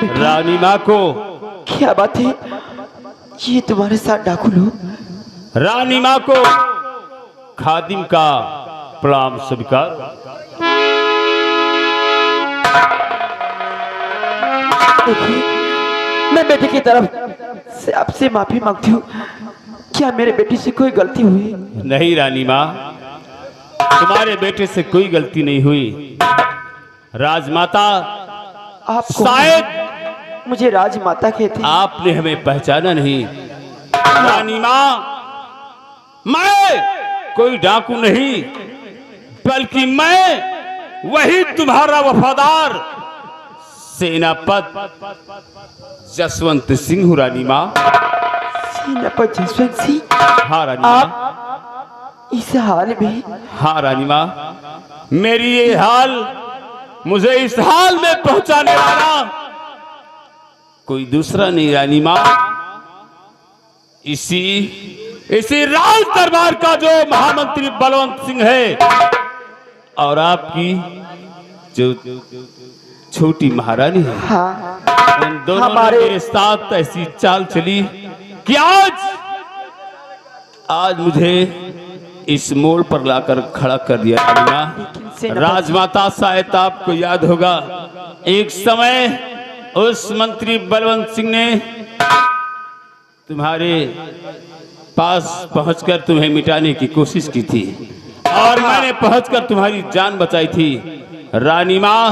रानी माँ को। क्या बात है, ये तुम्हारे साथ डाकू लोग? रानी माँ को खादिम का प्रणाम स्वीकार। देखिए, मैं बेटे की तरफ से आपसे माफी मांगती हूँ। क्या मेरे बेटे से कोई गलती हुई? नहीं रानी माँ, तुम्हारे बेटे से कोई गलती नहीं हुई। राजमाता, आप शायद मुझे राजमाता कहते हैं। आपने हमें पहचाना नहीं। रानी माँ, मैं कोई डाकू नहीं, बल्कि मैं वही तुम्हारा वफादार सेनापति जसवंत सिंह हूँ। रानी माँ। सेनापति जसवंत सिंह? हाँ रानी माँ। आप इस हाल में? हाँ रानी माँ, मेरी ये हाल, मुझे इस हाल में पहुंचाने वाला कोई दूसरा नहीं रानी माँ। इसी राज दरबार का जो महामंत्री बलवंत सिंह है और आपकी जो छोटी महारानी है, हाँ, उन दोनों ने मेरे साथ ऐसी चाल चली कि आज मुझे इस मोड़ पर लाकर खड़ा कर दिया। रानी माँ, राजमाता, शायद आपको याद होगा, एक समय उस मंत्री बलवंत सिंह ने तुम्हारे पास पहुंचकर तुम्हें मिटाने की कोशिश की थी और मैंने पहुंचकर तुम्हारी जान बचाई थी। रानी माँ,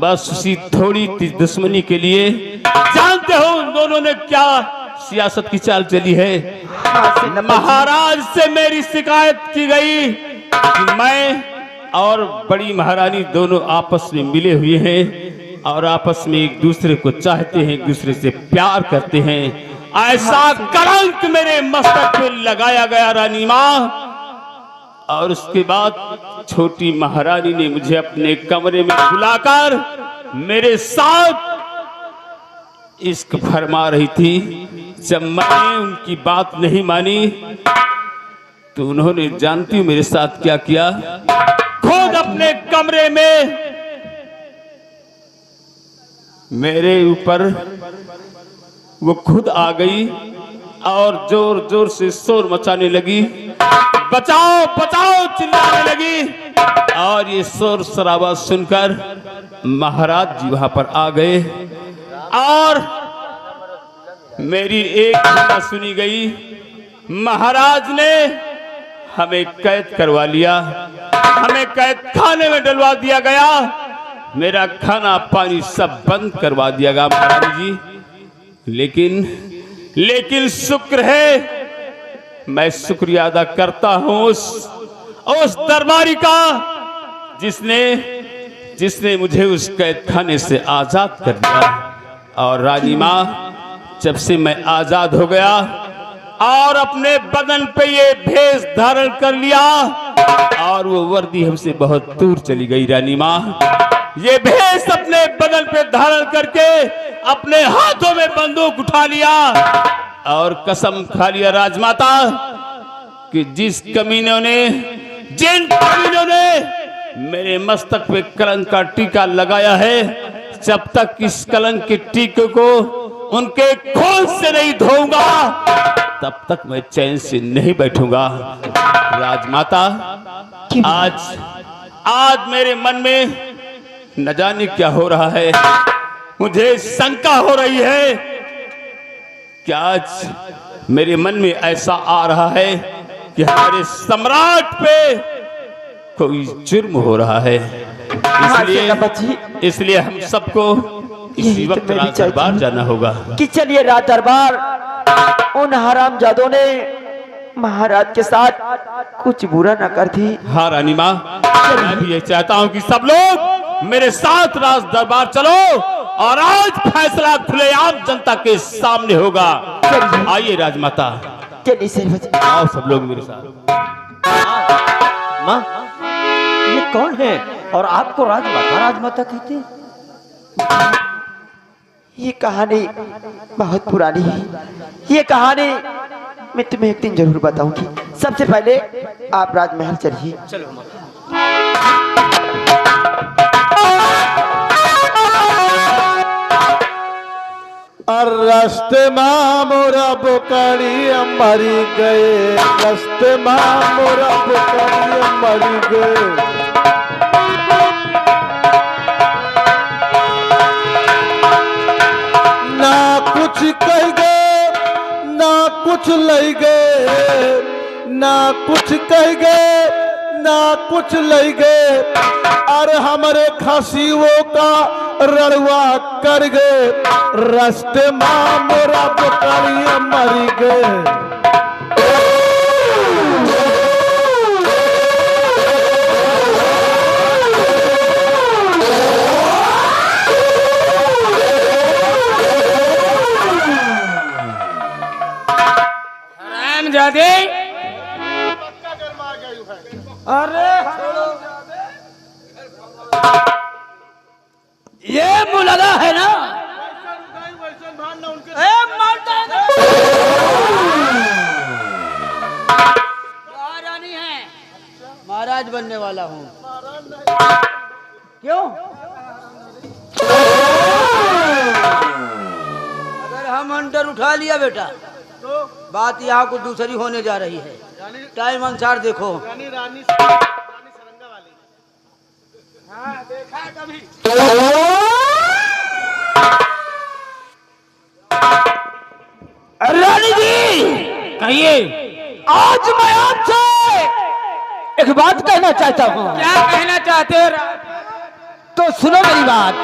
बस उसी थोड़ी दुश्मनी के लिए, जानते हो उन दोनों ने क्या सियासत की चाल चली है। महाराज से मेरी शिकायत की गई कि मैं और बड़ी महारानी दोनों आपस में मिले हुए हैं और आपस में एक दूसरे को चाहते हैं, एक दूसरे से प्यार करते हैं। ऐसा कलंक मेरे मस्तक पे लगाया गया रानी माँ। और उसके बाद छोटी महारानी ने मुझे अपने कमरे में बुलाकर मेरे साथ इश्क फरमा रही थी। जब मैंने उनकी बात नहीं मानी तो उन्होंने, जानती हूँ मेरे साथ क्या किया, खुद अपने कमरे में मेरे ऊपर वो खुद आ गई और जोर जोर से शोर मचाने लगी, बचाओ बचाओ चिल्लाने लगी। और ये शोर शराबा सुनकर महाराज जी वहां पर आ गए और मेरी एक बात सुनी गई। महाराज ने हमें कैद करवा लिया, हमें कैद खाने में डलवा दिया गया, मेरा खाना पानी सब बंद करवा दिया गया महाराज जी। लेकिन शुक्र है, मैं शुक्रिया अदा करता हूं उस दरबारी का जिसने मुझे उस कैद खाने से आजाद कर दिया। और रानी माँ, जब से मैं आजाद हो गया और अपने बदन पे ये भेष धारण कर लिया और वो वर्दी हमसे बहुत दूर चली गई। रानी माँ, ये भेष अपने बदन पे धारण करके अपने हाथों में बंदूक उठा लिया और कसम खा लिया राजमाता कि जिन कमीनों ने मेरे मस्तक पे कलंक का टीका लगाया है, जब तक इस कलंक के टीके को उनके खून से नहीं धोऊंगा तब तक मैं चैन से नहीं बैठूंगा। राजमाता, आज मेरे मन में न जाने क्या हो रहा है, मुझे शंका हो रही है कि आज मेरे मन में ऐसा आ रहा है कि हमारे सम्राट पे कोई जुर्म हो रहा है। इसलिए हम सबको इसी वक्त राज दरबार जाना होगा। कि चलिए राज दरबार। उन हरामजादों ने महाराज के साथ कुछ बुरा न कर दी। हाँ रानी माँ, मैं भी ये चाहता हूँ कि सब लोग मेरे साथ राज दरबार चलो और आज फैसला खुलेआम जनता के सामने होगा। आइए राजमाता, चलिए आओ सब लोग मेरे साथ। माँ, ये कौन है और आपको राजमाता कहते हैं? ये कहानी बहुत पुरानी है। ये कहानी मैं तुम्हें एक दिन जरूर बताऊंगी। सबसे पहले आप राजमहल चलिए। चलो। रास्ते माँ मोरा बुकड़ी मरी गए, रास्ते माँ मोरा बुकड़ी मरी गए। ना कुछ कह गए ना कुछ ले गए, ना कुछ कह गए ना कुछ ले गए, अरे हमारे खसीवों का रड़ुआ कर गए, रास्ते माँ मोरा बुकड़ी मरी गए। जादे अरे ये मुलादा है ना? महारानी है, महाराज बनने वाला हूँ। क्यों? अगर हम अंडर उठा लिया बेटा तो बात यहाँ कुछ दूसरी होने जा रही है। टाइम अनुसार देखो। रानी सरंगा वाली। हाँ, देखा कभी? रानी जी कहिए। आज मैं आपसे एक बात कहना चाहता हूँ। क्या कहना चाहते हो? तो सुनो मेरी बात।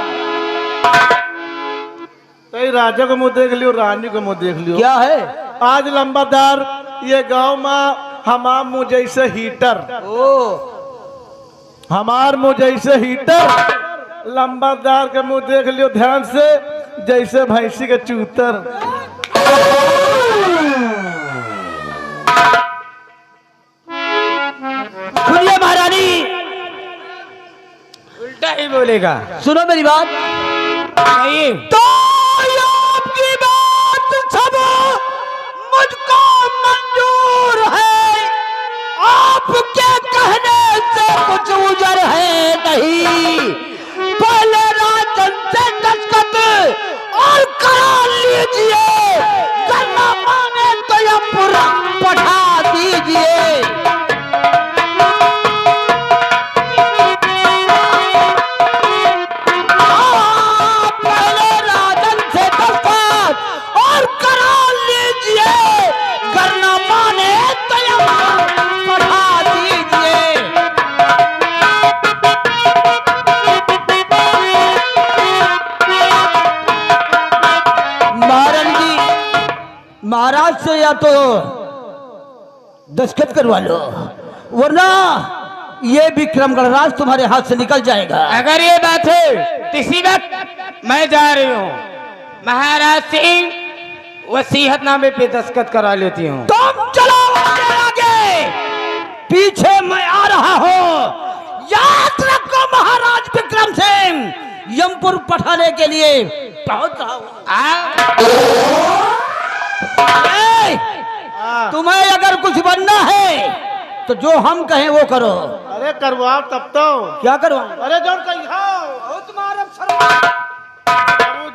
कई राजा को मुंह देख लियो, रानी को मुंह देख लियो। क्या है? आज लंबादार ये गांव में हमार मुँह जैसे हीटर, हमार मुँह जैसे हीटर, लंबादार के मुंह देख लियो ध्यान से, जैसे भैंसी के चूतर। सुनिए महारानी, उल्टा ही बोलेगा। सुनो मेरी बात। कहिए। तो आपकी बात सब मुझको मंजूर है, आपके कहने से कुछ उजर है नहीं। पहले राजन से दस्तखत और करा लीजिए, करना माने तो यह पूरा पढ़ा दीजिए। पहले राजन से दस्तखत और करा लीजिए, करना माने तो यह पढ़ा दीजिए। महाराज जी, महाराज से या तो दस्तखत करवा लो, वरना ये विक्रमगढ़ राज तुम्हारे हाथ से निकल जाएगा। अगर ये बात है तो इसी वक्त मैं जा रही हूँ महाराज सिंह, वसीयतनामे पे दस्तखत करा लेती हूँ। तुम चलो आगे आगे, पीछे मैं आ रहा हूँ। याद रखो महाराज विक्रम सिंह, यमपुर पठाने के लिए पहुंच रहा हूँ। तुम्हें अगर कुछ बनना है तो जो हम कहें वो करो। अरे करवाओ तब तो। क्या करवाऊं? अरे जौन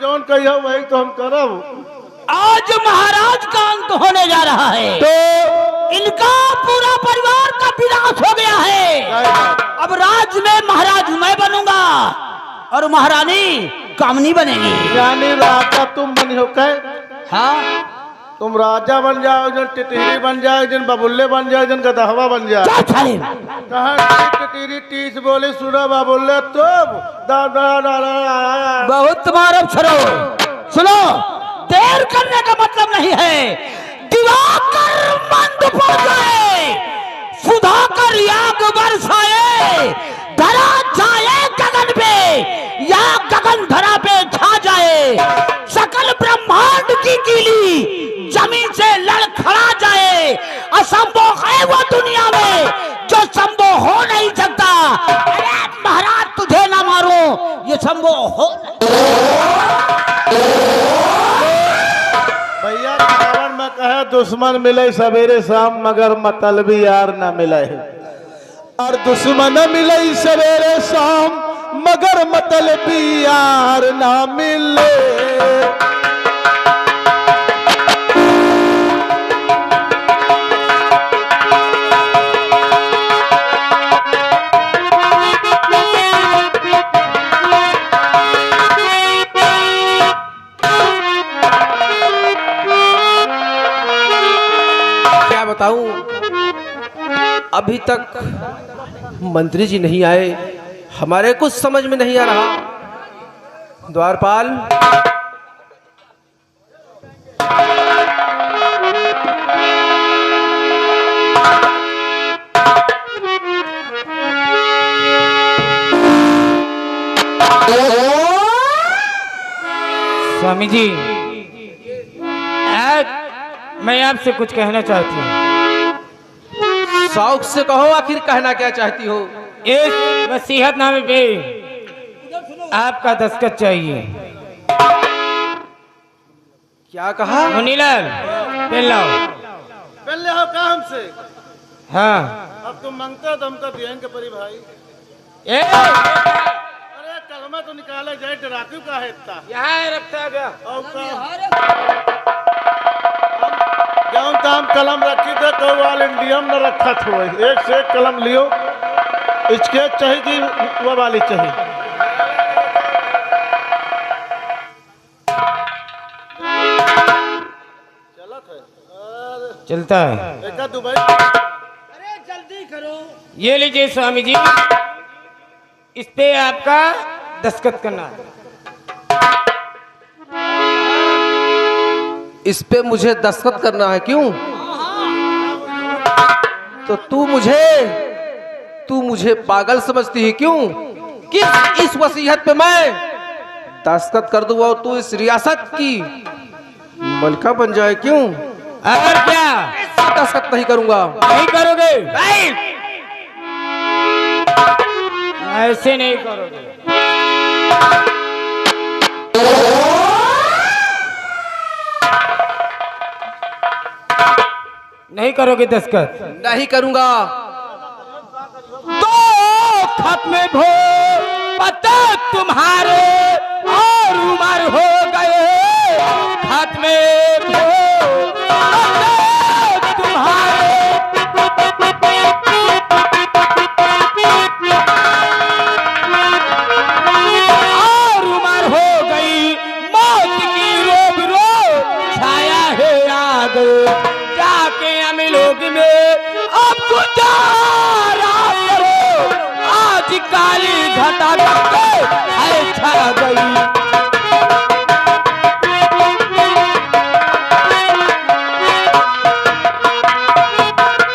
जौन कहियो वही तो हम करब। आज महाराज का अंत होने जा रहा है, तो इनका पूरा परिवार का विनाश हो गया है। अब राज में महाराज मैं बनूंगा और महारानी कामनी बनेगी। यानी राजा तुम बनी हो कहे? हाँ, तुम राजा बन जाओ, जन टिटरी बन जाओ, जन बबुल्ले बन जाओ, जन गदहवा बन जाओ। कहा टिटरी टीस बोले सुनो बबुल्ले तुम दा दा दा दा। बहुत मारब छरो। सुनो, देर करने का मतलब नहीं है। दिवाकर मंद पहुंचे, सुधाकर याग बरसाए, धरा जाए गगन पे या गगन धरा पे छा जाए, सकल ब्रह्मांड की कीली जमीन से लड़खड़ा जाए। असंभव है वो दुनिया में जो संभव हो नहीं सकता। अरे महाराज तुझे ना मारो, ये संभव हो भैया रावण में कहे दुश्मन मिले सवेरे शाम, मगर मतलबी यार न मिले। और दुश्मन मिले सवेरे शाम, मगर मतलबी यार न मिले। बताऊं, अभी तक मंत्री जी नहीं आए, हमारे कुछ समझ में नहीं आ रहा। द्वारपाल, स्वामी जी, आज मैं आपसे कुछ कहना चाहती हूँ। शौक से कहो, आखिर कहना क्या चाहती हो? इस वसीयतनामे पे आपका दस्तखत चाहिए। क्या कहा? मुनीलाल, पेन लाओ। पहले हो का हमसे? हाँ। अब तुम मांगते हो तो हम तो दिएंगे परी भाई। ए, अरे कलमा तो निकाला जाए, डराती का है इतना। यहाँ रखता गया। और जौन ताम कलम रखी थे तो वाल इंडियम न रखा था, एक से एक कलम लियो। स्केच चाहिए कि वो वाली चाहिए? चलता है। एक दुबई। अरे जल्दी करो। ये लीजिए स्वामी जी, इस पे आपका दस्तखत करना है। इस पे मुझे दस्तखत करना है? क्यों? तो तू मुझे पागल समझती है क्यों? किस इस वसीयत पे मैं दस्तखत कर दूं और तू इस रियासत की मलका बन जाए? क्यों? और क्या? दस्तखत नहीं करूंगा। नहीं करोगे? ऐसे नहीं करोगे। नहीं करोगे दस्तखत? नहीं करूंगा। दो खत में भो पता तुम्हारे और उमर हो गए, खत में भो पता तुम्हारे। और उमर हो गई, मौत की रोब रो छाया है आग, जाके हम लोग में अब गुजारा करो, आज काली घटा करके है छा गई।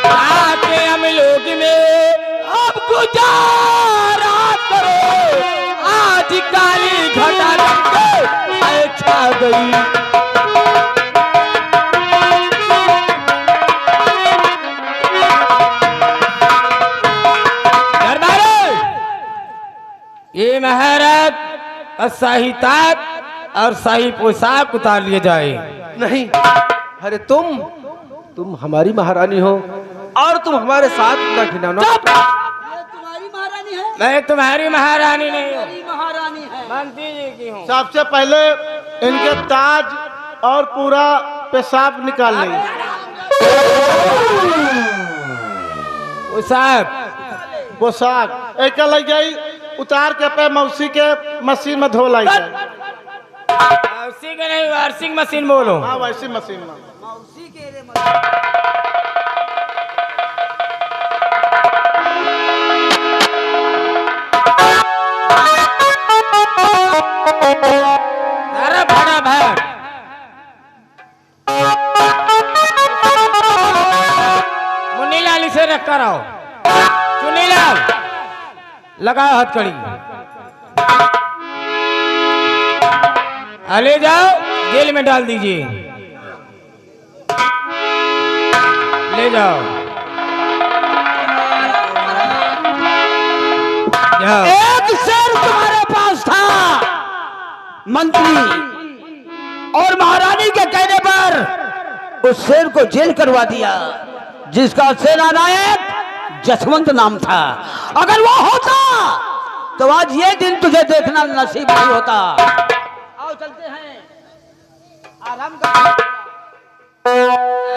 जाके हम लोग में अब गुजारा करो, आज काली घटा करके है छा गई। ये महाराज और शाही ताज और शाही पोशाक उतार लिए जाए। नहीं, अरे तुम हमारी महारानी हो और तुम हमारे साथ न खिलाना। ये तुम्हारी महारानी है? मैं तुम्हारी महारानी नहीं हूँ, मेरी महारानी है। मंत्री जी की हूँ। सबसे पहले इनके ताज और पूरा पेशाब निकाल लें। पोशाक एक लग जाई, उतार के पे मौसी के मशीन में धो लाई जाए। उसी के नहीं, वाशिंग मशीन बोलो। हाँ, वैसी मशीन में। मौसी के रे अरे भरा भर मुन्नीलाल इसे रख कर आओ। चुन्नीलाल लगाओ हथकड़ी, ले जाओ जेल में डाल दीजिए। ले जाओ, जाओ। एक शेर तुम्हारे पास था मंत्री, और महारानी के कहने पर उस शेर को जेल करवा दिया, जिसका सेना नायक जसवंत नाम था। अगर वो होता तो आज ये दिन तुझे देखना नसीब नहीं होता। आओ चलते हैं, आराम कर।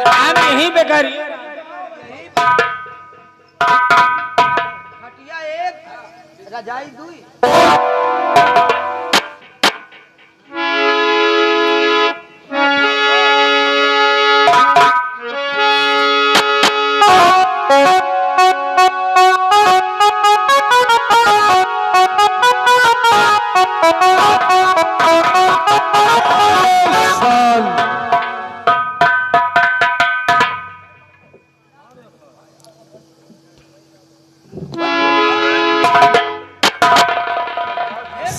आराम यहीं पे करिए। खटिया एक, रजाई दुई।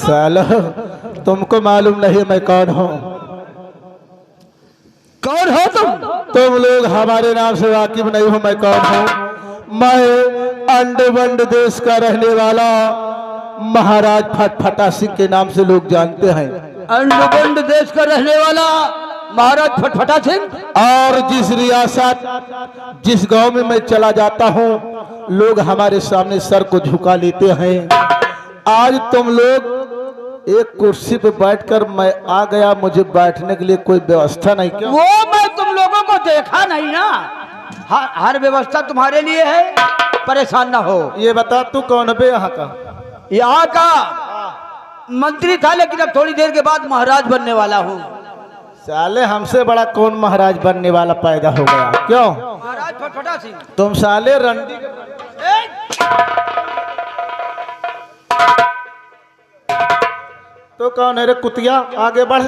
सालो तुमको मालूम नहीं मैं कौन हूँ? कौन हो तुम लोग हमारे नाम से वाकिफ नहीं हो मैं कौन हूँ? मैं अंडवंड देश का रहने वाला महाराज फटफटा सिंह के नाम से लोग जानते हैं। अंडबंड देश का रहने वाला महाराज फटफटा सिंह। और जिस रियासत जिस गांव में मैं चला जाता हूँ लोग हमारे सामने सर को झुका लेते हैं। आज तुम लोग एक कुर्सी पे बैठकर मैं आ गया, मुझे बैठने के लिए कोई व्यवस्था नहीं क्या? वो मैं तुम लोगों को देखा नहीं ना, हर व्यवस्था तुम्हारे लिए है, परेशान ना हो। ये बता तू कौन है यहाँ का? यहाँ का मंत्री था, लेकिन अब थोड़ी देर के बाद महाराज बनने वाला हूँ। साले हमसे बड़ा कौन महाराज बनने वाला पैदा हो गया? क्यों? महाराज फटफटा सिंह। तुम साले रंडी तो कौन है रे कुतिया? आगे बढ़।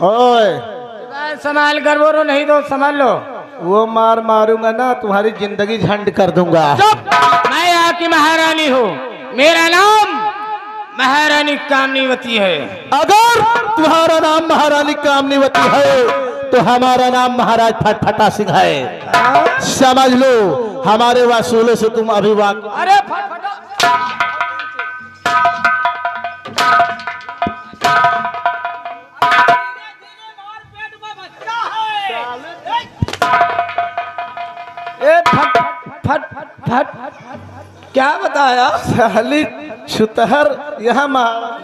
ओए संभाल कर बोलो, नहीं तो समझ लो वो मार मारूंगा ना, तुम्हारी जिंदगी झंड कर दूंगा। मैं यहाँ की महारानी हूँ, मेरा नाम महारानी कामनीवती है। अगर तुम्हारा नाम महारानी कामनीवती है तो हमारा नाम महाराज फटफटा सिंह है। समझ लो हमारे वसूलों से तुम अभी अरे फटफटा फट क्या बताया? साली छुतहर यहाँ महाराज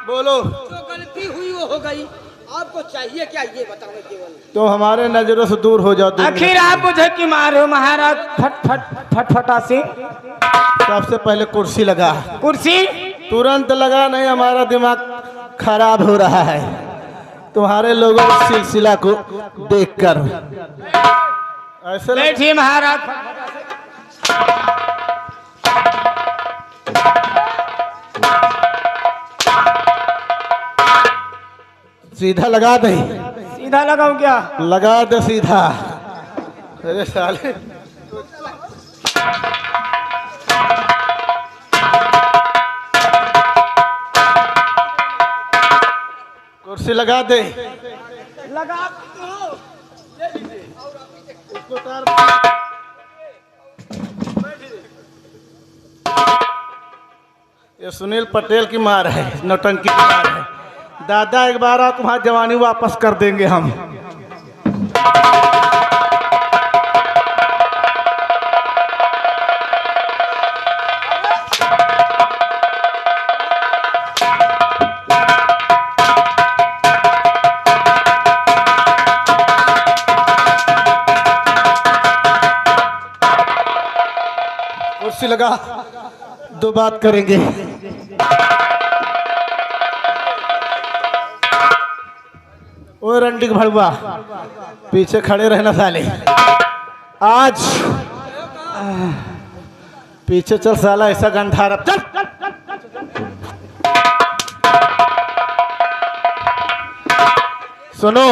बोलो। जो गलती हुई वो हो गई, आपको चाहिए क्या ये बताओ केवल। तो हमारे नजरों से दूर हो जाओ। आखिर आप मुझे क्यों मारो महाराज फटफटा सिंह? सबसे पहले कुर्सी लगा। कुर्सी तुरंत लगा नहीं, हमारा दिमाग खराब हो रहा है तुम्हारे लोगों के सिलसिला को देखकर। ऐसे बैठिए महाराज। सीधा लगा दे। सीधा लगाऊं क्या? लगा दे सीधा। अरे साले कुर्सी लगा दे। लगा ये सुनील पटेल की मार है, नौटंकी की मार है। दादा एक बार आओ, तुम्हारी जवानी वापस कर देंगे हम। कुर्सी लगा, दो बात करेंगे। ओ रंडी भड़ुआ पीछे खड़े रहना साले। आज पीछे चल साला, ऐसा गंधा रब चल। सुनो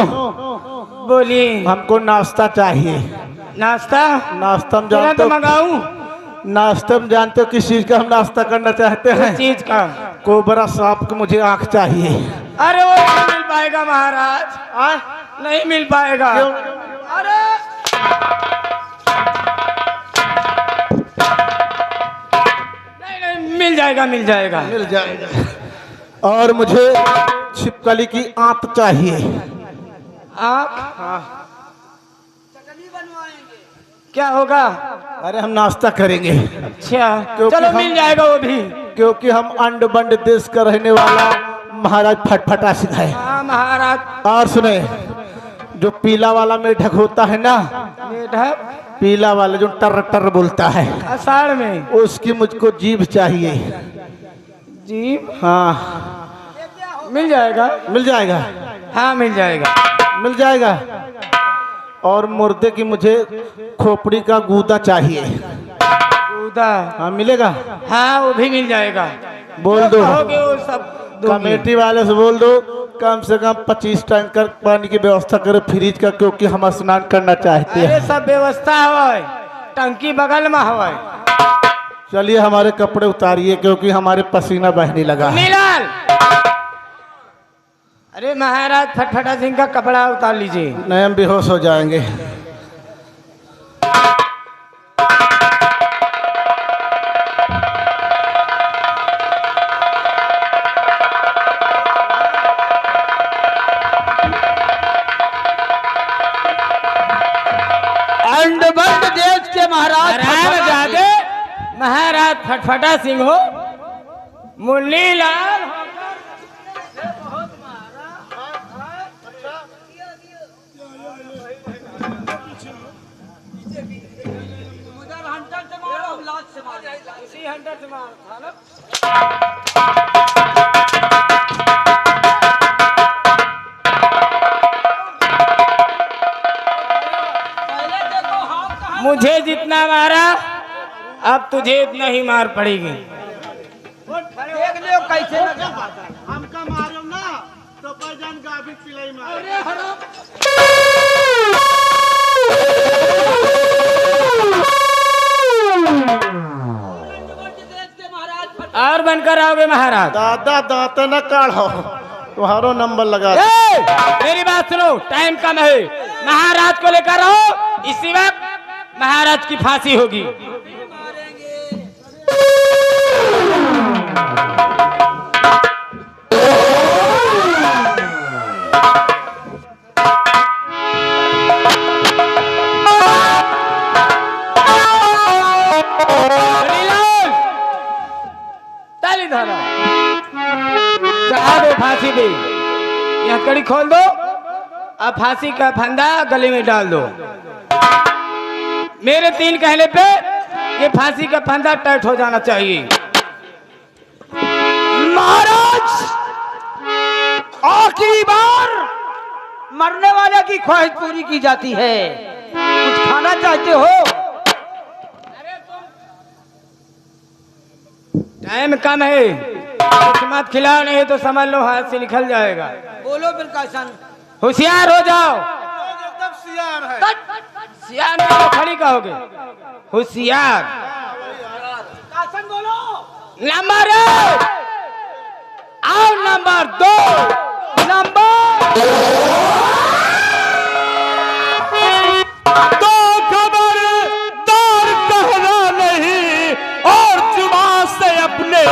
बोलिए। हमको नाश्ता चाहिए। नाश्ता? नाश्ता में तुरंत जानते हो, मंगाऊं? नाश्ते में जानते हो किस चीज का हम नाश्ता करना चाहते हैं? किस चीज का? कोबरा सांप की मुझे आंख चाहिए। अरे वो नहीं मिल पाएगा महाराज, नहीं मिल पाएगा। अरे नहीं, मिल जाएगा मिल जाएगा मिल जाएगा। और मुझे छिपकली की आंत चाहिए। आप क्या होगा? अरे हम नाश्ता करेंगे। अच्छा क्योंकि चलो हम- मिल जाएगा वो भी। क्योंकि हम अंड बंड देश का रहने वाला महाराज फटफटा सिंह है। हाँ महाराज। और सुने, जो पीला वाला मेढक होता है ना, मेढक? पीला वाला जो टर टर बोलता है, आषाढ़ में? उसकी मुझको जीभ चाहिए। जीभ? हाँ मिल जाएगा। मिल जाएगा, हाँ मिल जाएगा। मिल जाएगा। और मुर्दे की मुझे खोपड़ी का गूदा चाहिए। गूदा? हाँ मिलेगा। हाँ वो भी मिल जाएगा। बोल जो दो। कहोगे वो सब कमेटी वाले से बोल दो कम से कम 25 टैंकर पानी की व्यवस्था करे फ्रिज का, क्योंकि हम स्नान करना चाहते अरे हैं। सब व्यवस्था हवा टंकी बगल में हवा। चलिए हमारे कपड़े उतारिए, क्योंकि हमारे पसीना बहने लगा है। नीलाल, अरे महाराज फटफटा सिंह का कपड़ा उतार लीजिए। नहीं हम बेहोश हो जाएंगे। अंडबंड देश के महाराज जादे महाराज फटफटा सिंह हो, मुन्नी लाल इसी हंटर से मार था ना। मुझे जितना मारा अब तुझे इतना ही मार पड़ेगी। देख लियो कैसे लगा। हमका मारो ना तो पैजान गाभी पिलाई मारो। और बनकर आओगे महाराज। दादा दांते न काढ़ो, तुम्हारो नंबर लगा। मेरी बात सुनो, टाइम कम है, महाराज को लेकर आओ। इसी वक्त महाराज की फांसी होगी। ताली धरो, चढ़ा दो फांसी पे। यह कड़ी खोल दो, अब फांसी का फंदा गले में डाल दो। मेरे 3 कहने पे ये फांसी का फंदा टाइट हो जाना चाहिए। महाराज आखिरी बार मरने वाले की ख्वाहिश पूरी की जाती है। कुछ खाना चाहते हो? टाइम कम है, कुछ मत खिलाओ, नहीं तो समझ लो हाथ से निकल जाएगा। बोलो प्रकाशन। होशियार हो जाओ। एकदम सियार है। सियार में तो खड़ी कहोगे, होशियार। प्रकाशन बोलो। नंबर 1 और नंबर 2 तो खबरदार कहना नहीं और जुबान से अपने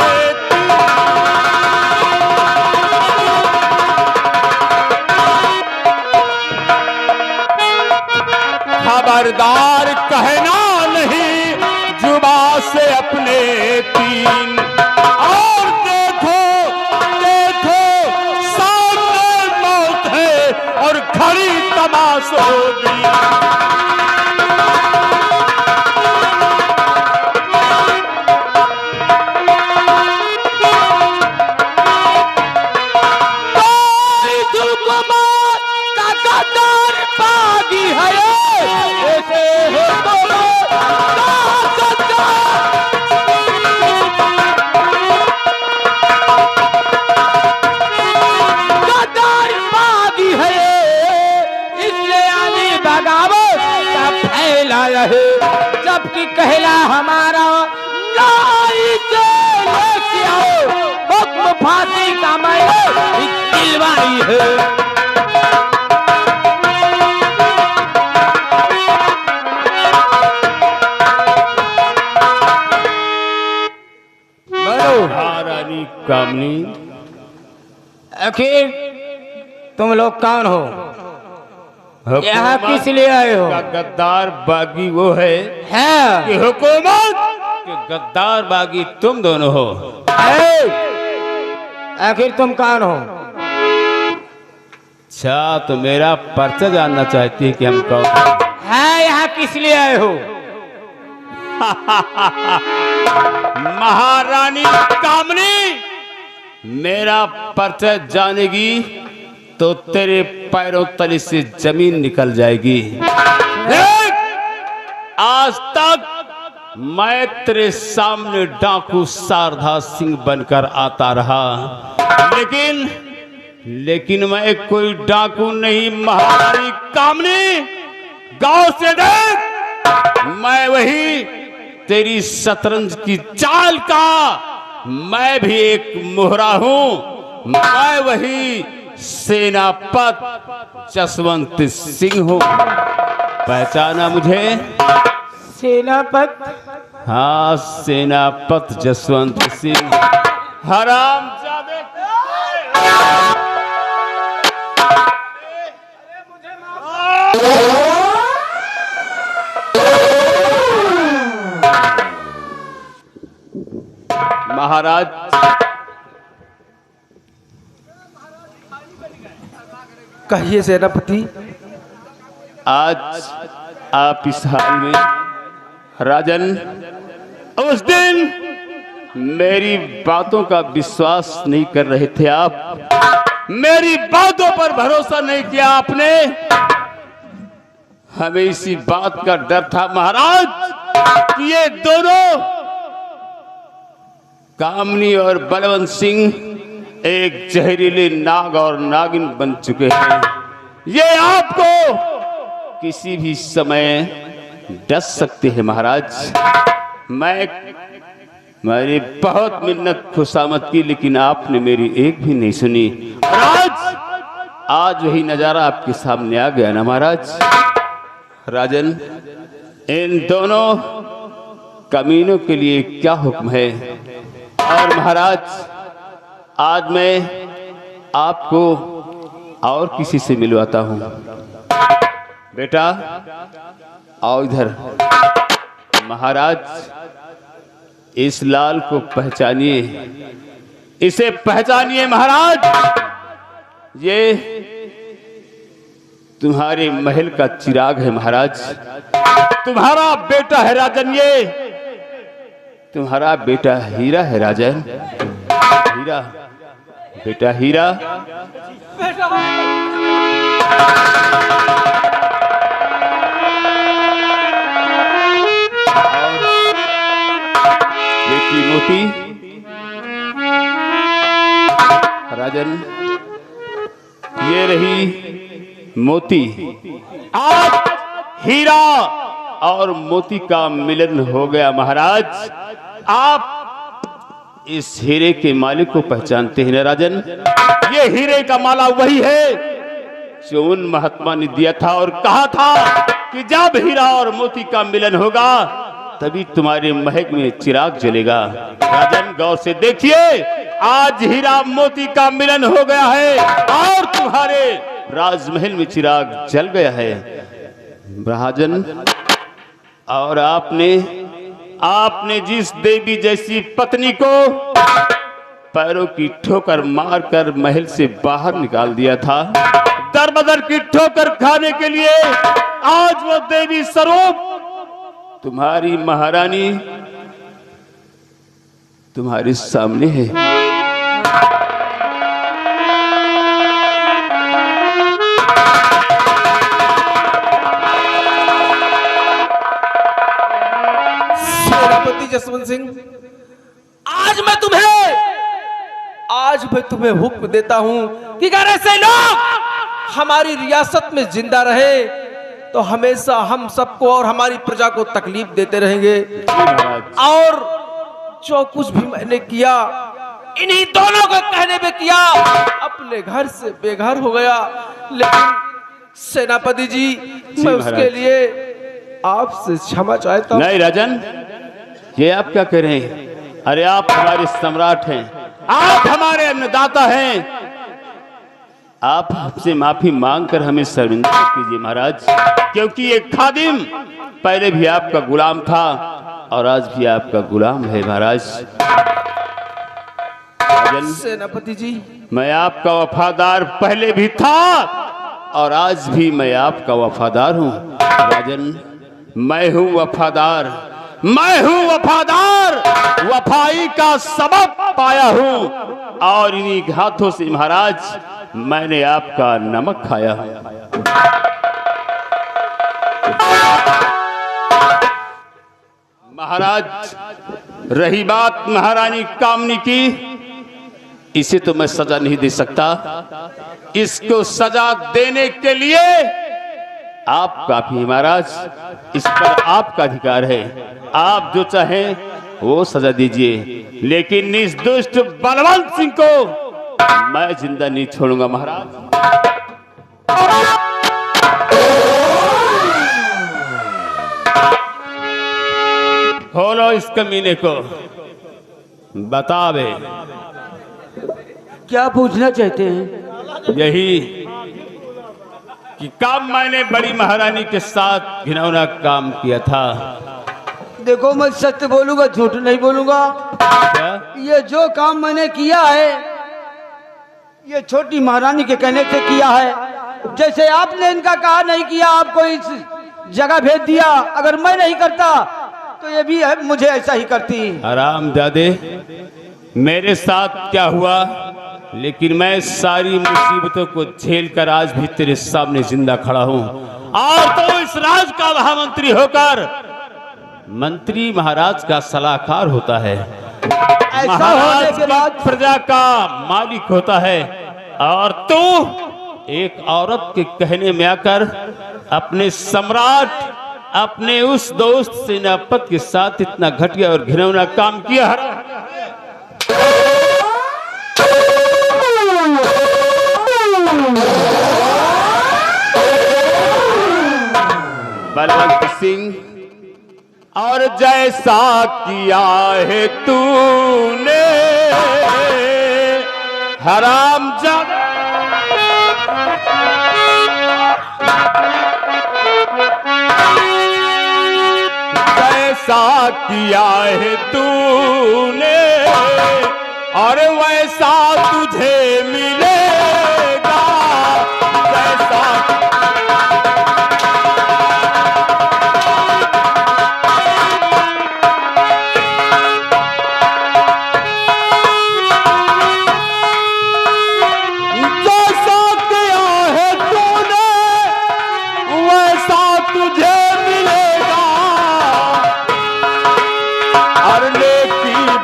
खबरदार कहना नहीं जुबान से अपने 3। और देखो देखो सामने मौत है और खड़ी तमाशोगी। जबकि कहला हमारा लाई से लेके आओ, हुक्म फांसी का मैंने दिलवाई है। महारानी कामनी, आखिर तुम लोग कौन हो? यहाँ किस लिए आए हो? का गद्दार बागी वो है हैं? कि हुकूमत के गद्दार बागी तुम दोनों हो। आखिर तुम कौन हो? अच्छा तो मेरा पर्चा जानना चाहती है कि हम कौन है? यहाँ किस लिए आए हो? महारानी कामनी, मेरा पर्चा जानेगी तो तेरे पैरों तले से जमीन निकल जाएगी। देख, आज तक मैं तेरे सामने डाकू शारदा सिंह बनकर आता रहा, लेकिन मैं कोई डाकू नहीं महारानी कामनी। गांव से देख, मैं वही तेरी शतरंज की चाल का मैं भी एक मोहरा हूं। मैं वही सेनापति जसवंत सिंह हूं। पहचाना मुझे? सेनापति? हाँ, सेनापति जसवंत सिंह। हराम जादे। महाराज, कहिए सेनापति। आज आप इस हाल में राजन, उस दिन मेरी बातों का विश्वास नहीं कर रहे थे आप, मेरी बातों पर भरोसा नहीं किया आपने। हमें इसी बात का डर था महाराज कि ये दोनों कामनी और बलवंत सिंह एक जहरीले नाग और नागिन बन चुके हैं। ये आपको किसी भी समय डस सकते हैं महाराज। मैंने बहुत मिन्नत खुशामद की, लेकिन आपने मेरी एक भी नहीं सुनी। और आज वही नजारा आपके सामने आ गया ना महाराज। राजन, इन दोनों कमीनों के लिए क्या हुक्म है? और महाराज, आज मैं आपको और किसी से मिलवाता हूं। बेटा आओ इधर। महाराज, इस लाल को पहचानिए, इसे पहचानिए महाराज। ये तुम्हारे महल का चिराग है महाराज। तुम्हारा बेटा है राजन, ये तुम्हारा बेटा हीरा है राजन। हीरा, बेटा हीरा। बेटी मोती। राजन, ये रही मोती। आज हीरा और मोती का मिलन हो गया महाराज। आप इस हीरे के मालिक को पहचानते हैं ना राजन? ये हीरे का माला वही है जो उन महात्मा ने दिया था और कहा था कि जब हीरा और मोती का मिलन होगा तभी तुम्हारे महल में चिराग जलेगा। राजन, गौर से देखिए, आज हीरा मोती का मिलन हो गया है और तुम्हारे राजमहल में चिराग जल गया है राजन। और आपने जिस देवी जैसी पत्नी को पैरों की ठोकर मारकर महल से बाहर निकाल दिया था, दरबदर की ठोकर खाने के लिए आज वो देवी स्वरूप तुम्हारी महारानी तुम्हारे सामने है। सेनापति जसवंत सिंह, आज मैं तुम्हें हुक्म देता हूं कि अगर ऐसे लोग हमारी रियासत में जिंदा रहे तो हमेशा हम सबको और हमारी प्रजा को तकलीफ देते रहेंगे। और जो कुछ भी मैंने किया इन्हीं दोनों को कहने पे किया, अपने घर से बेघर हो गया। लेकिन सेनापति जी, मैं उसके लिए आपसे क्षमा चाहता हूं। नहीं राजन, ये आप क्या कह रहे हैं? अरे आप हमारे सम्राट हैं, आप हमारे अन्नदाता हैं। आप हमसे माफी मांगकर हमें शर्मिंदा कीजिए महाराज, क्योंकि ये खादिम पहले भी आपका गुलाम था और आज भी आपका गुलाम है महाराज। सेनापति जी, मैं आपका वफादार पहले भी था और आज भी मैं आपका वफादार हूँ राजन। मैं हूँ वफादार, वफाई का सबक पाया हूँ और इन्हीं हाथों से महाराज मैंने आपका नमक खाया है। महाराज, रही बात महारानी कामनी की, इसे तो मैं सजा नहीं दे सकता। इसको सजा देने के लिए आप काफी हैं महाराज, इस पर आपका अधिकार है। आप जो चाहें वो सजा दीजिए, लेकिन इस दुष्ट बलवंत सिंह को मैं जिंदा नहीं छोड़ूंगा महाराज। खोलो इस कमीने को, बतावे क्या पूछना चाहते हैं? यही कि काम मैंने बड़ी महारानी के साथ घिनौना काम किया था। देखो मैं सत्य बोलूंगा, झूठ नहीं बोलूंगा। क्या? ये जो काम मैंने किया है ये छोटी महारानी के कहने से किया है। जैसे आपने इनका कहा नहीं किया, आपको इस जगह भेज दिया, अगर मैं नहीं करता तो ये भी है मुझे ऐसा ही करती। हरामजादे, मेरे साथ क्या हुआ, लेकिन मैं सारी मुसीबतों को झेल कर आज भी तेरे सामने जिंदा खड़ा हूँ। और तो इस राज का महामंत्री होकर मंत्री महाराज का सलाहकार होता है, ऐसा होने महाराज के की बाद प्रजा का मालिक होता है, और तू एक औरत के कहने में आकर अपने सम्राट, अपने उस दोस्त सेनापति के साथ इतना घटिया और घिनौना काम किया। बलवंत सिंह, और जैसा किया है तूने हरामजादा, जैसा किया है तूने और वैसा तुझे मिलेगा। जैसा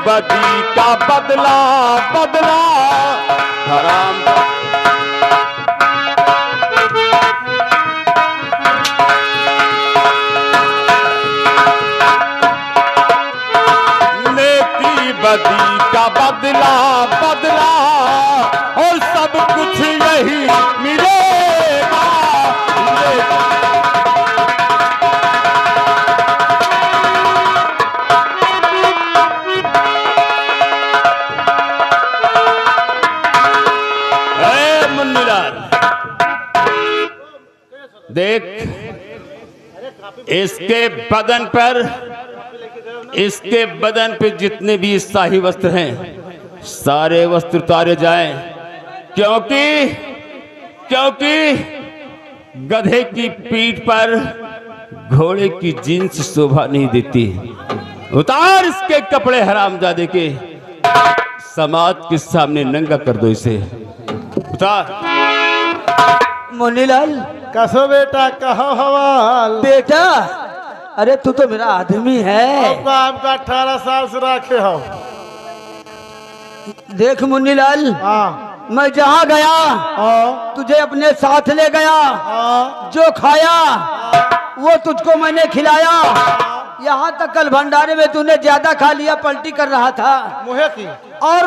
बदी का बदला बदला हराम। नेकी बदी का बदला बदला और सब कुछ यही मिलेगा। देख, इसके बदन पर जितने भी शाही वस्त्र हैं सारे वस्त्र उतारे जाएं, क्योंकि गधे की पीठ पर घोड़े की जींस शोभा नहीं देती। उतार इसके कपड़े हरामजादे के, समाज के सामने नंगा कर दो इसे। उतार। मुन्नीलाल, कसो बेटा, कहो हवाल बेटा, अरे तू तो मेरा आदमी है। आपका 18 साल से रखे हो। देख मुन्नीलाल, हाँ मैं जहाँ गया हाँ तुझे अपने साथ ले गया, हाँ जो खाया वो तुझको मैंने खिलाया। यहाँ तक कल भंडारे में तूने ज्यादा खा लिया, पलटी कर रहा था। मुहे की और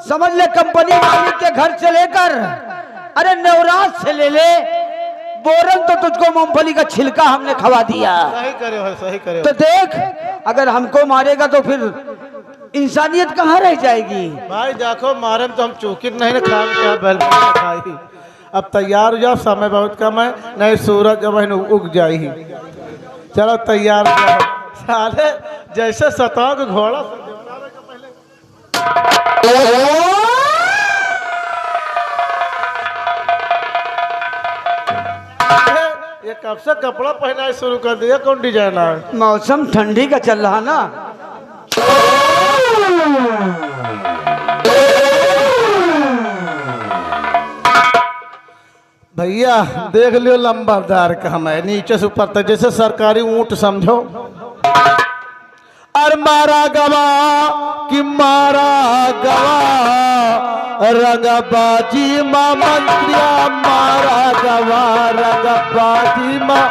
समझ ले कंपनी मालिक के घर से लेकर अरे नवराज से ले ले बोरन तो तुझको मूंगफली का छिलका हमने खवा दिया। सही करे हो, सही करे हो। तो देख, अगर हमको मारेगा तो फिर इंसानियत कहाँ रह जाएगी। भाई देखो, मारे तो हम चौकी नहीं ना खाई। अब तैयार हो जाओ, समय बहुत कम है, नहीं सूरज अब उग जाएगी। चलो तैयार हो जाओ। साले जैसे सताओ के घोड़ा ये कब से कपड़ा पहना शुरू कर दिया, कौन डिजाइन है? मौसम ठंडी का चल रहा ना। भैया देख लियो, लंबादार का हम है, नीचे से ऊपर तक जैसे सरकारी ऊंट समझो। अर मारा गवा कि मारा गवा रंगबाजी माँ मंत्रिया मारा गवा रंगबाजी माँ।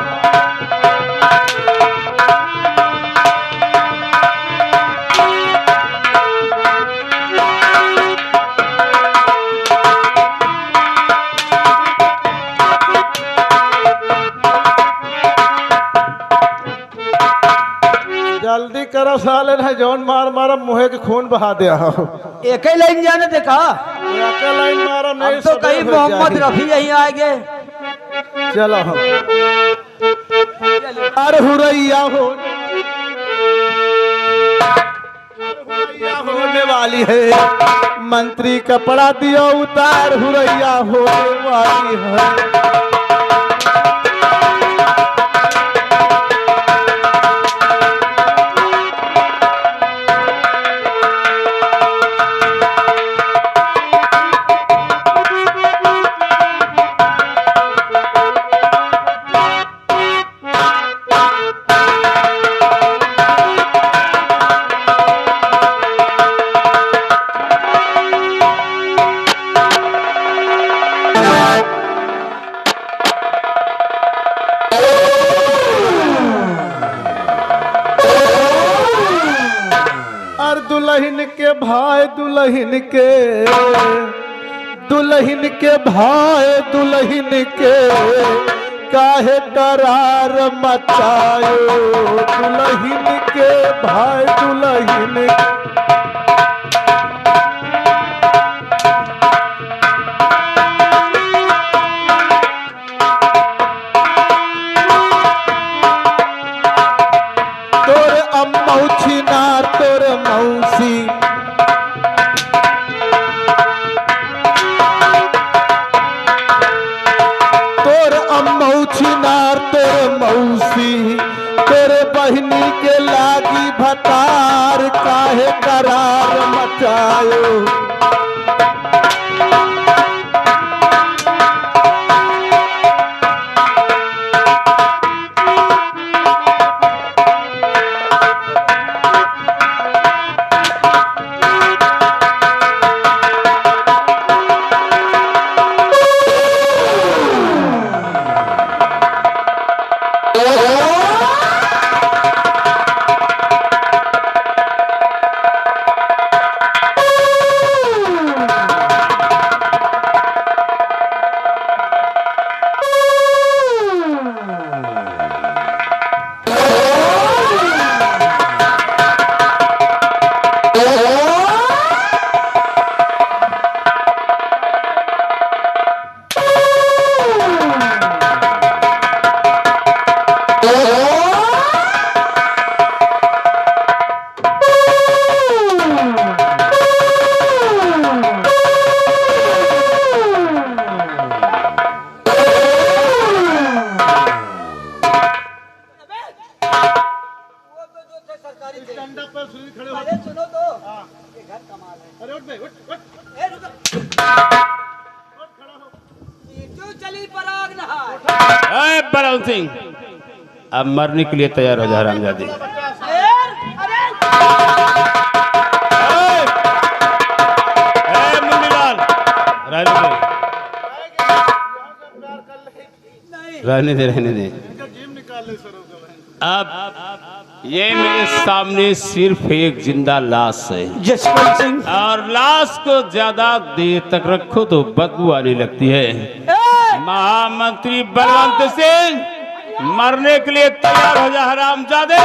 जल्दी करो साले है जौन मार मारा मुहे के खून बहा दिया हो। एक ही लाइन जाने देखा लाइन मारा नहीं अब तो कहीं मोहम्मद रफी यहीं आएंगे। चलो हम अरे हुरैया होने वाली है मंत्री कपड़ा दियो उतार हुरैया होने वाली है। दुल्हन के भाई दुल्हन के भाई दुल्हन के काहे करार मचायो दुल्हन के भाई दुल्हन। तोर अम्मौछी ना तोर मौसी तोर अम्मौछी नार तोर मौसी तेरे बहनी के लागी भतार काहे करार मचायो। बलवंत सिंह अब मरने के लिए तैयार हो जा रामजादी। मुंडीलाल रहने दे। अब ये मेरे सामने सिर्फ एक जिंदा लाश है जसवंत सिंह, और लाश को ज्यादा देर तक रखो तो बदबू आने लगती है। महामंत्री बलवंत सिंह मरने के लिए तैयार हो जा हरामजादे,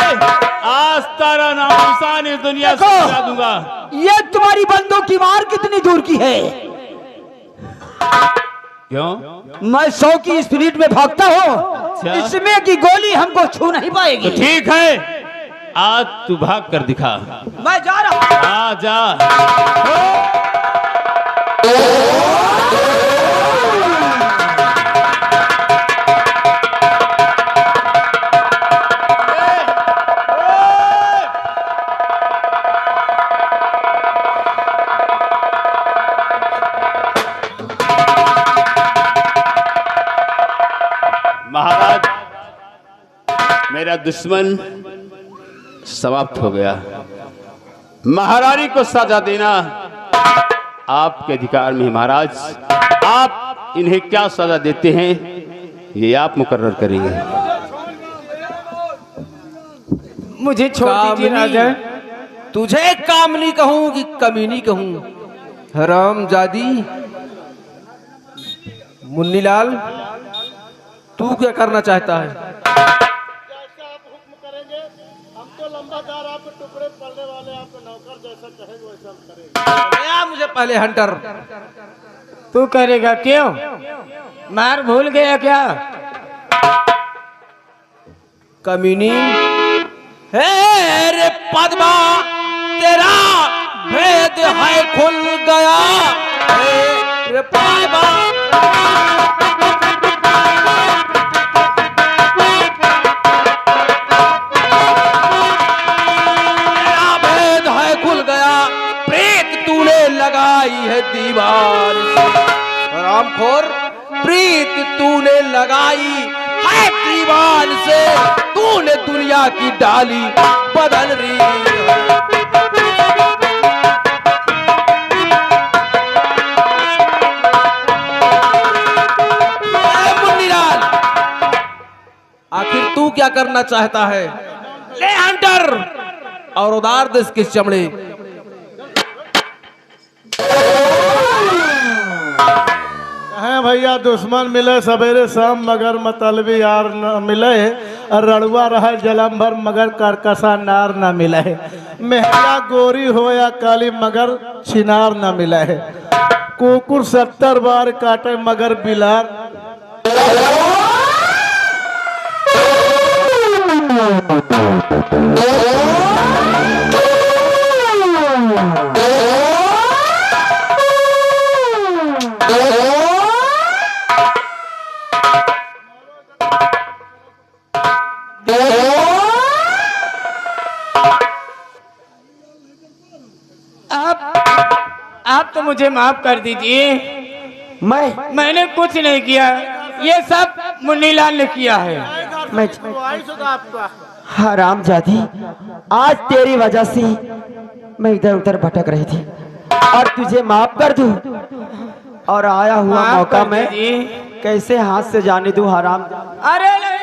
आज तारा नाम इस दुनिया से मिटा दूंगा। ये तुम्हारी बंदूक की मार कितनी दूर की है? क्यों? मैं 100 की स्पीड में भागता हूँ, अच्छा। इसमें की गोली हमको छू नहीं पाएगी। तो ठीक है, आज तू भाग कर दिखा। मैं जा रहा हूँ। आ जा। महाराज, मेरा दुश्मन समाप्त हो गया। महारानी को सजा देना आपके अधिकार में है महाराज। आप इन्हें क्या सजा देते हैं ये आप मुकर्रर करेंगे। मुझे छोड़ दीजिए राजा। तुझे कामनी कहूं कि कमीनी कहूं? हरामजादी मुन्नीलाल, तू क्या करना चाहता है? जैसा आप हुक्म करेंगे, हम तो लंबादार आपके टुकड़े पड़ने वाले आपके नौकर जैसा कहेंगे वैसा हम करेंगे। गया मुझे पहले हंटर। तू करेगा क्यों? मार भूल गया क्या? कमीनी है रे पद्मा, तेरा भेद है खुल गया। हे रे पद्मा, तेरा भेद है खुल गया। प्रीत तूने लगाई है दीवार से, हरामखोर, प्रीत तूने लगाई है दीवान से। तूने दुनिया की डाली बदल रही है। मुन्नीलाल, आखिर तू क्या करना चाहता है? ले हंटर और उतार दे इसके चमड़े। हैं भैया दुश्मन मिले सवेरे शाम मगर मतलबी यार न मिले। और रड़ुआ रहे जलम भर मगर करकसा नार न मिले। मेहरा गोरी हो या काली मगर छिनार न मिले। कुकुर 70 बार काटे मगर बिलार। आप तो मुझे माफ कर दीजिए। मैंने कुछ नहीं किया, ये सब मुन्नीलाल ने किया है। हरामजादी, आज तेरी वजह से मैं इधर उधर भटक रही थी और तुझे माफ कर दूं और आया हुआ माफ मौका कर मैं दीजिए। कैसे हाथ से जाने दूं हराम। अरे नहीं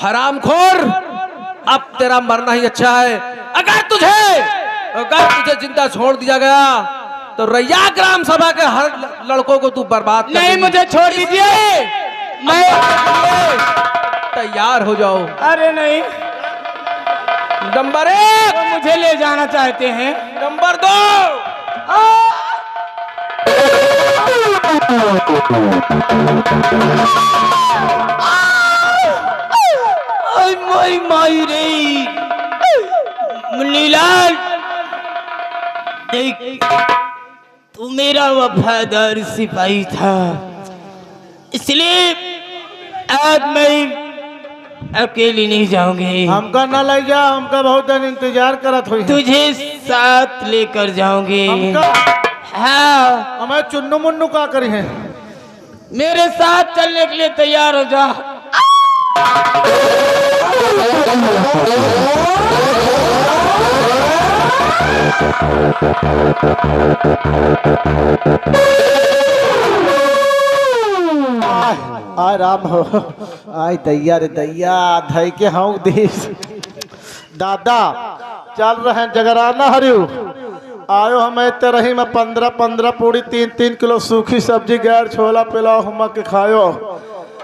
हरामखोर, अब तेरा मरना ही अच्छा है। अगर तुझे जिंदा छोड़ दिया गया तो रैया ग्राम सभा के हर लड़कों को तू बर्बाद कर नहीं, देगी। मुझे छोड़ दीजिए। मैं तैयार हो जाओ। अरे नहीं, नंबर 1 वो मुझे ले जाना चाहते हैं। नंबर 2 माई माई रे मुन्नीलाल, देख तू मेरा वफादार सिपाही था, इसलिए आज मैं अकेली नहीं जाऊंगी। हमका न ले जा, हमका बहुत दिन इंतजार करत हुई। तुझे साथ लेकर जाऊंगी। हमका हाँ, हमें चुन्नू मुन्नू का करी है। मेरे साथ चलने के लिए तैयार हो जा। आय राम हो, आय दैया रे दैया, धई के हाँ देश दादा चल रहे हैं जगराना हरियो। आयो हमें रही में 15 पूरी 3 किलो सूखी सब्जी गैर छोला पिलाओ हम के खायो।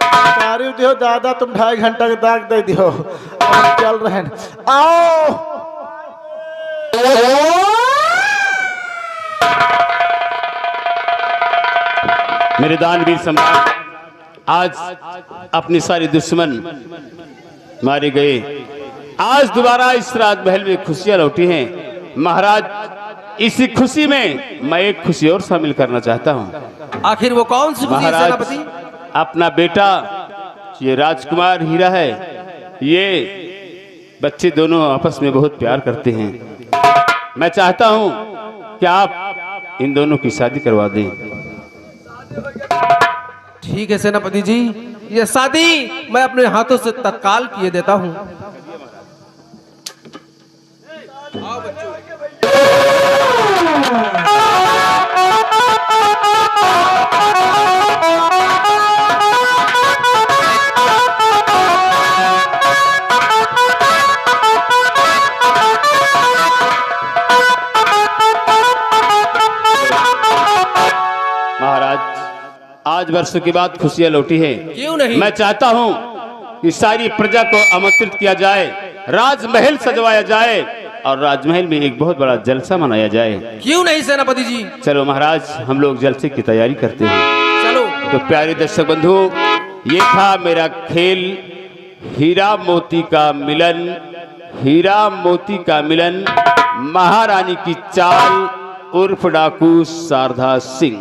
तारीफ दियो दादा, तुम 2.5 घंटा के दाग दे दियो। चल रहे हैं, आओ। मेरे दानवीर सम्राट, आज अपने सारे दुश्मन मारे गए। आज दोबारा इस राजमहल में खुशियां लौटी हैं। महाराज, इसी खुशी में मैं एक खुशी और शामिल करना चाहता हूं। आखिर वो कौन सी खुशी है महाराज, सेनापति? अपना बेटा ये राजकुमार हीरा है, ये बच्चे दोनों आपस में बहुत प्यार करते हैं। मैं चाहता हूं कि आप इन दोनों की शादी करवा दें। ठीक है सेनापति जी, ये शादी मैं अपने हाथों से तत्काल किए देता हूँ। महाराज, आज वर्षों के बाद खुशियां लौटी है। क्यों नहीं? मैं चाहता हूं कि सारी प्रजा को आमंत्रित किया जाए, राजमहल सजवाया जाए और राजमहल में एक बहुत बड़ा जलसा मनाया जाए। क्यों नहीं सेनापति जी? चलो महाराज, हम लोग जलसे की तैयारी करते हैं। चलो। तो प्यारे दर्शक बंधु, ये था मेरा खेल, हीरा मोती का मिलन। हीरा मोती का मिलन, महारानी की चाल उर्फ डाकू शारदा सिंह।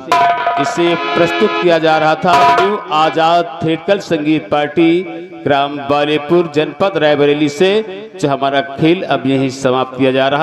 इसे प्रस्तुत किया जा रहा था न्यू आजाद थिएटर संगीत पार्टी, ग्राम बालेपुर, जनपद रायबरेली से। जो हमारा खेल अब यहीं समाप्त किया जा रहा है।